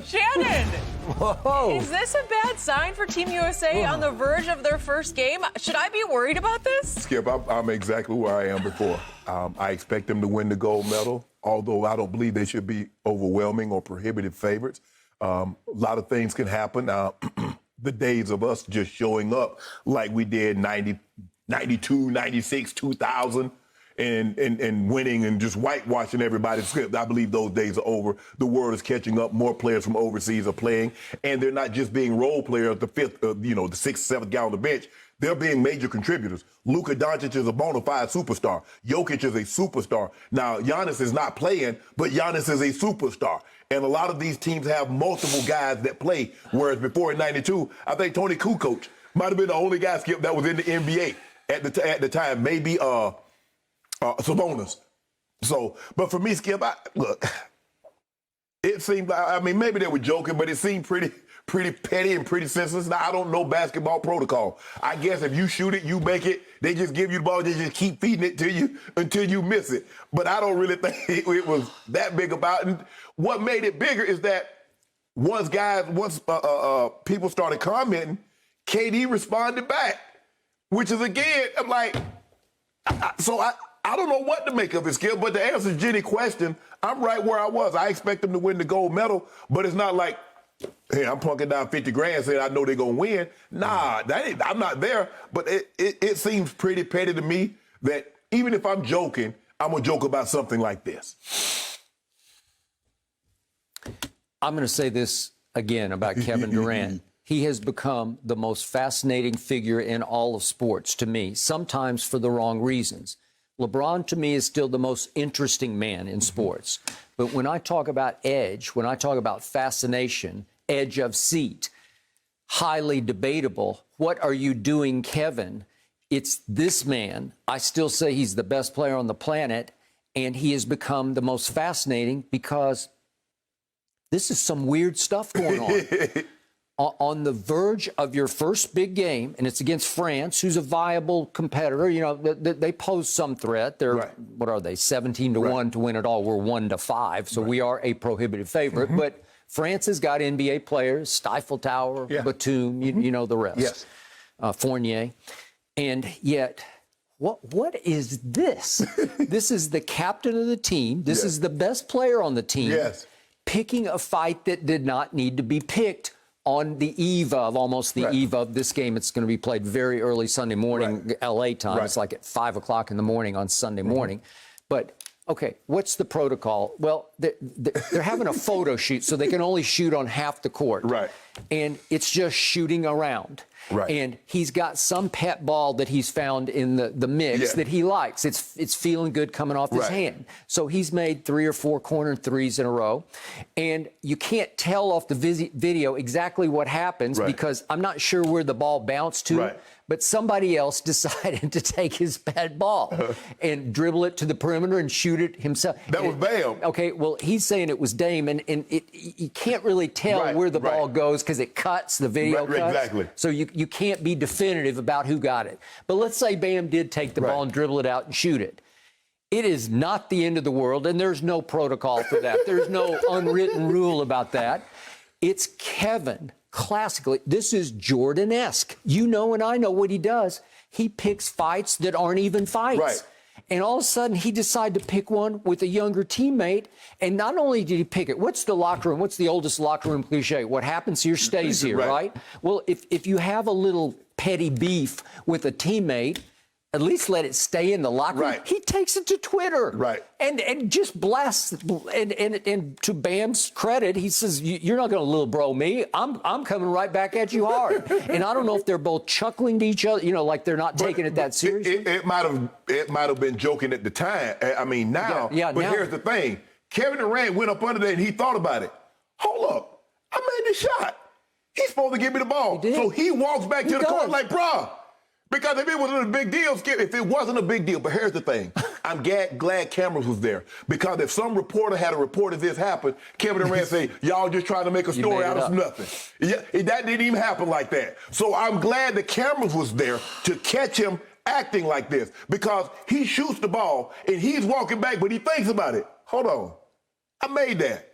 Shannon, Whoa. is this a bad sign for Team USA on the verge of their first game? Should I be worried about this? Skip, I'm exactly where I am before. I expect them to win the gold medal, although I don't believe they should be overwhelming or prohibitive favorites. A lot of things can happen. The days of us just showing up like we did 90, 92, 96, 2000, and winning and just whitewashing everybody's script. I believe those days are over. The world is catching up. More players from overseas are playing, and they're not just being role players, the sixth, seventh guy on the bench. They're being major contributors. Luka Doncic is a bona fide superstar. Jokic is a superstar. Now, Giannis is not playing, but Giannis is a superstar. And a lot of these teams have multiple guys that play, whereas before in 92, I think Tony Kukoc might have been the only guy, Skip, that was in the NBA at the time. Maybe Sabonis. So, but for me, Skip, look, it seemed like, I mean, maybe they were joking, but it seemed pretty petty and pretty senseless. Now, I don't know basketball protocol. I guess if you shoot it, you make it. They just give you the ball. They just keep feeding it to you until you miss it. But I don't really think it was that big about it. And what made it bigger is that once people started commenting, KD responded back, which is, again, I'm like, I don't know what to make of it, Skip, but to answer Jenny's question, I'm right where I was. I expect them to win the gold medal, but it's not like, hey, I'm plunking down 50 grand saying I know they're going to win. Nah, I'm not there. But it seems pretty petty to me that even if I'm joking, I'm going to joke about something like this. I'm going to say this again about Kevin Durant. He has become the most fascinating figure in all of sports to me, sometimes for the wrong reasons. LeBron, to me, is still the most interesting man in sports. But when I talk about edge, when I talk about fascination, edge of seat, highly debatable, what are you doing, Kevin? It's this man. I still say he's the best player on the planet, and he has become the most fascinating because this is some weird stuff going on. On the verge of your first big game, and it's against France, who's a viable competitor. You know, they pose some threat. They're, right. What are they, 17-1 to win it all? We're 1-5, so we are a prohibitive favorite. But France has got NBA players, Stifle Tower, Batum, you know the rest. Yes. Fournier. And yet, what is this? This is the captain of the team. This is the best player on the team. Picking a fight that did not need to be picked on the eve of, almost the eve of this game. It's going to be played very early Sunday morning, LA time. It's like at 5 o'clock in the morning on Sunday morning. But, okay, what's the protocol? Well, they're having a photo shoot, so they can only shoot on half the court. And it's just shooting around. And he's got some pet ball that he's found in the mix that he likes. It's feeling good coming off his hand. So he's made 3 or 4 corner threes in a row. And you can't tell off the video exactly what happens because I'm not sure where the ball bounced to. But somebody else decided to take his pet ball and dribble it to the perimeter and shoot it himself. That was Bam. Okay, well, he's saying it was Dame, and you can't really tell where the ball goes because it cuts, the video cuts. Exactly. So you can't be definitive about who got it. But let's say Bam did take the ball and dribble it out and shoot it. It is not the end of the world, and there's no protocol for that. There's no unwritten rule about that. It's Kevin. Classically, this is Jordanesque. You know and I know what he does. He picks fights that aren't even fights. And all of a sudden, he decided to pick one with a younger teammate. And not only did he pick it, what's the locker room? What's the oldest locker room cliche? What happens here stays here, right? Well, if you have a little petty beef with a teammate, at least let it stay in the locker room. He takes it to Twitter. And just blasts. And to Bam's credit, he says, you're not going to little bro me. I'm coming right back at you hard. And I don't know if they're both chuckling to each other, you know, like they're not taking it that seriously. It might have been joking at the time. I mean, now. But here's the thing. Kevin Durant went up under there and he thought about it. Hold up. I made the shot. He's supposed to give me the ball. So he walks back to the court like, bruh. Because if it wasn't a big deal, Skip, if it wasn't a big deal, but here's the thing. I'm glad cameras was there. Because if some reporter had reported this happened, Kevin Durant say, y'all just trying to make a story out of nothing. That didn't even happen like that. So I'm glad the cameras was there to catch him acting like this. Because he shoots the ball, and he's walking back, but he thinks about it. Hold on. I made that.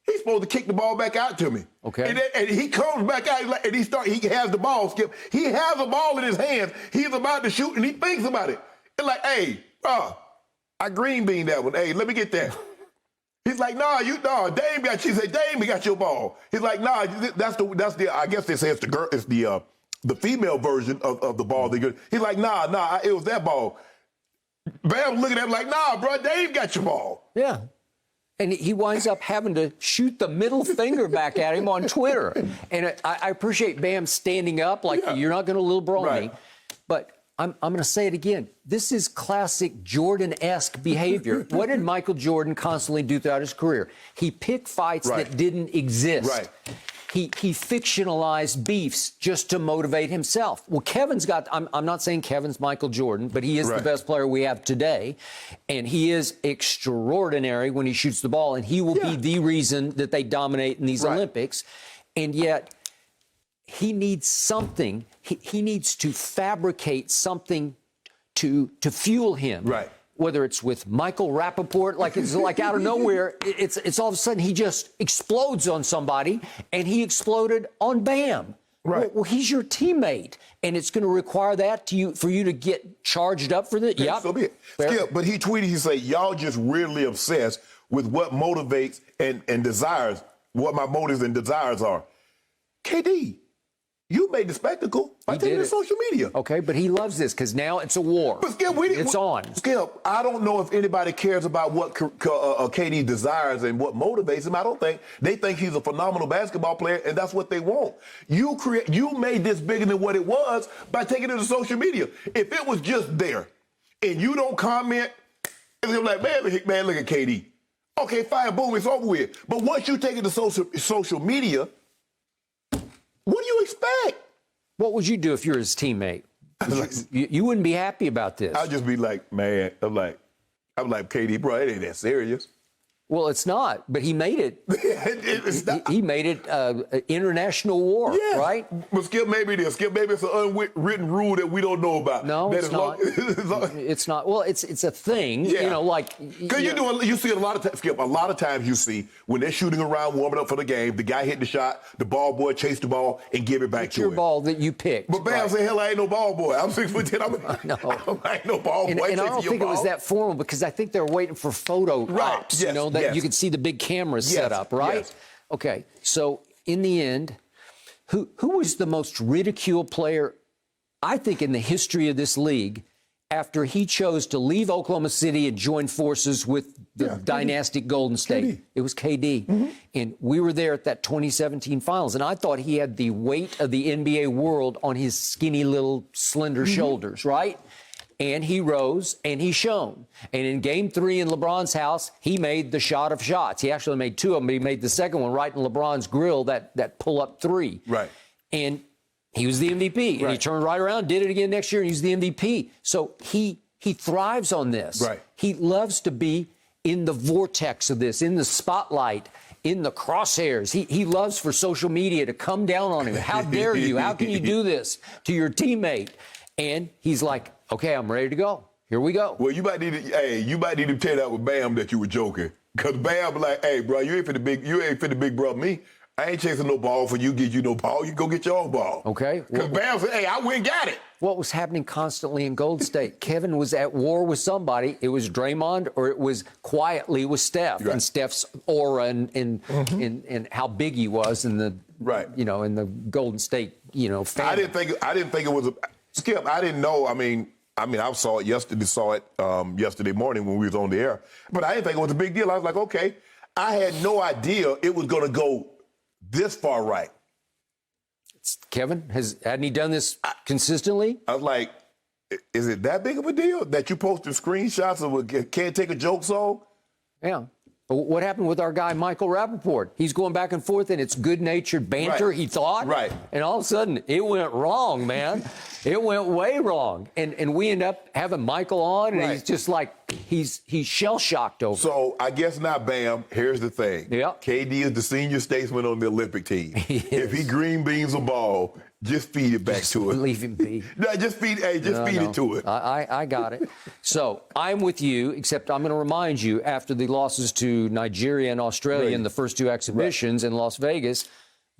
He's supposed to kick the ball back out to me. Okay. And he comes back out and he has the ball, Skip. He has the ball in his hands. He's about to shoot and he thinks about it. It's like, hey, I green bean that one. Hey, let me get that. He's like, Dame got. She said, Dame got your ball. He's like, that's the. I guess they say it's the female version of the ball. He's like, it was that ball. Bam looking at him like, bro, Dame got your ball. Yeah. And he winds up having to shoot the middle finger back at him on Twitter. And I appreciate Bam standing up like, you're not going to little bro me. But I'm going to say it again. This is classic Jordan-esque behavior. What did Michael Jordan constantly do throughout his career? He picked fights that didn't exist. Right. He fictionalized beefs just to motivate himself. Well, Kevin's got, I'm not saying Kevin's Michael Jordan, but he is the best player we have today. And he is extraordinary when he shoots the ball. And he will be the reason that they dominate in these Olympics. And yet, he needs something. He needs to fabricate something to fuel him. Right. Whether it's with Michael Rappaport, like it's like out of nowhere, it's all of a sudden he just explodes on somebody, and he exploded on Bam. Right. Well, he's your teammate, and it's going to require that for you to get charged up for this. Yeah, so be it. Skip, but he tweeted, he said, y'all just really obsessed with what motivates and desires, what my motives and desires are. KD, you made the spectacle by taking it to social media. Okay, but he loves this because now it's a war. But Skip, it's on. Skip, I don't know if anybody cares about what KD desires and what motivates him. I don't think. They think he's a phenomenal basketball player, and that's what they want. You made this bigger than what it was by taking it to social media. If it was just there, and you don't comment, it's like, man, look at KD. Okay, fine, boom, it's over with. But once you take it to social media, what do you expect? What would you do if you're his teammate? You wouldn't be happy about this. I'd just be like, man, I'm like, KD, bro, it ain't that serious. Well, it's not, but he made it. It's not. He made it international war, right? But Skip, maybe it is. Skip, maybe it's an unwritten rule that we don't know about. No, it's not. It's not. Well, it's a thing, you know, like. Because you see it a lot of times, Skip, a lot of times you see when they're shooting around, warming up for the game, the guy hit the shot, the ball boy chased the ball and give it back to him. Your ball that you picked. But Bam said, hell, I ain't no ball boy. I'm 6'10". I ain't no ball boy. And I don't think it was that formal because I think they're waiting for photo ops, you know, that you can see the big cameras set up, right? Yes. Okay, so in the end, who was the most ridiculed player, I think, in the history of this league after he chose to leave Oklahoma City and join forces with the dynastic Golden State? KD. It was KD. And we were there at that 2017 finals, and I thought he had the weight of the NBA world on his skinny little slender shoulders, right? And he rose and he shone. And in game 3 in LeBron's house, he made the shot of shots. He actually made 2 of them, but he made the second one right in LeBron's grill, that pull-up 3. Right. And he was the MVP. And he turned right around, did it again next year, and he's the MVP. So he thrives on this. Right. He loves to be in the vortex of this, in the spotlight, in the crosshairs. He loves for social media to come down on him. How dare you? How can you do this to your teammate? And he's like, okay, I'm ready to go. Here we go. Well, you might need to tell that with Bam that you were joking. Because Bam be like, hey, bro, you ain't finna big brother me. I ain't chasing no ball for you, get you no ball. You go get your own ball. Okay. Because Bam said, hey, I went and got it. What was happening constantly in Golden State? Kevin was at war with somebody. It was Draymond or it was quietly with Steph. Right. And Steph's aura and how big he was in the, in the Golden State, family. I didn't think it was Skip, I didn't know. I mean, I saw it yesterday morning when we was on the air, but I didn't think it was a big deal. I was like, okay, I had no idea it was going to go this far right. Kevin, hadn't he done this consistently? I was like, is it that big of a deal that you posted screenshots of can't take a joke song? Yeah. But what happened with our guy, Michael Rappaport? He's going back and forth, and it's good-natured banter, he thought. Right. And all of a sudden, it went wrong, man. It went way wrong. And we end up having Michael on, and he's just like he's shell-shocked over it. So I guess not, Bam. Here's the thing. Yeah. KD is the senior statesman on the Olympic team. Is. If he green beans a ball, just feed it back to it. Leave him be. No, just feed it to it. I got it. So I'm with you, except I'm going to remind you, after the losses to Nigeria and Australia in the first two exhibitions in Las Vegas,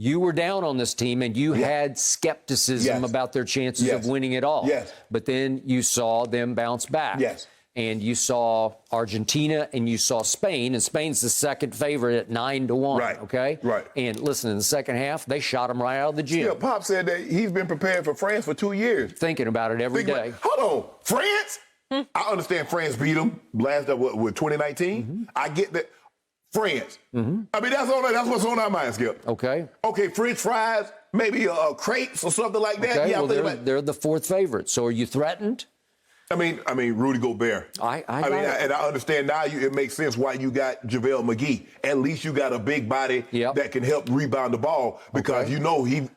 you were down on this team and you had skepticism about their chances of winning it all. Yes. But then you saw them bounce back. Yes. And you saw Argentina and you saw Spain, and Spain's the second favorite at 9-1. Right. Okay. Right. And listen, in the second half, they shot them right out of the gym. Yeah, Pop said that he's been preparing for France for 2 years. Thinking about it every day. Hold on, France? I understand France beat them last with 2019. I get that. France. I mean, that's what's on our mind, Skip. Okay. Okay, French fries, maybe crepes or something like that. Okay. Yeah, Well, they're the fourth favorite. So are you threatened? I mean, Rudy Gobert. I mean, and I understand now. It makes sense why you got JaVale McGee. At least you got a big body that can help rebound the ball because you know he.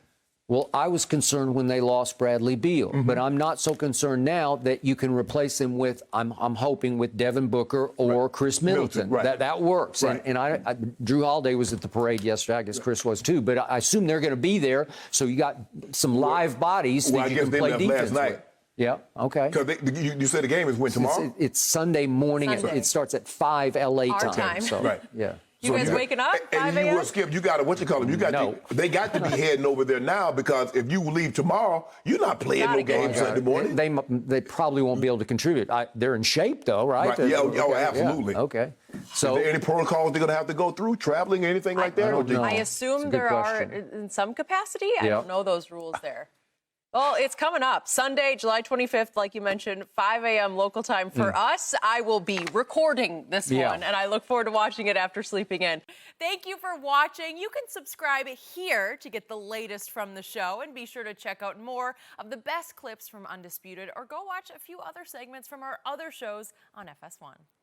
Well, I was concerned when they lost Bradley Beal, but I'm not so concerned now that you can replace him with. I'm hoping with Devin Booker or Chris Middleton. That works. Right. And Drew Holiday was at the parade yesterday. I guess Chris was too. But I assume they're going to be there. So you got some live bodies that you can play defense last night. with. Yeah, okay. Because you said the game is when tomorrow? It's Sunday morning. Sunday. It starts at 5 LA Our time. time. So, yeah. You guys waking up 5 And you a.m.? will skip. You got to, what you call them? You got they got to be heading over there now because if you leave tomorrow, you're not playing no game Sunday morning. They probably won't be able to contribute. They're in shape, though, right? Yeah, absolutely. Yeah. Okay. So, is there any protocols they're going to have to go through, traveling, anything like that? I don't know. I It's assume a good there question. are in some capacity. I don't know those rules there. Well, it's coming up. Sunday, July 25th, like you mentioned, 5 a.m. local time for us. I will be recording this one, and I look forward to watching it after sleeping in. Thank you for watching. You can subscribe here to get the latest from the show, and be sure to check out more of the best clips from Undisputed, or go watch a few other segments from our other shows on FS1.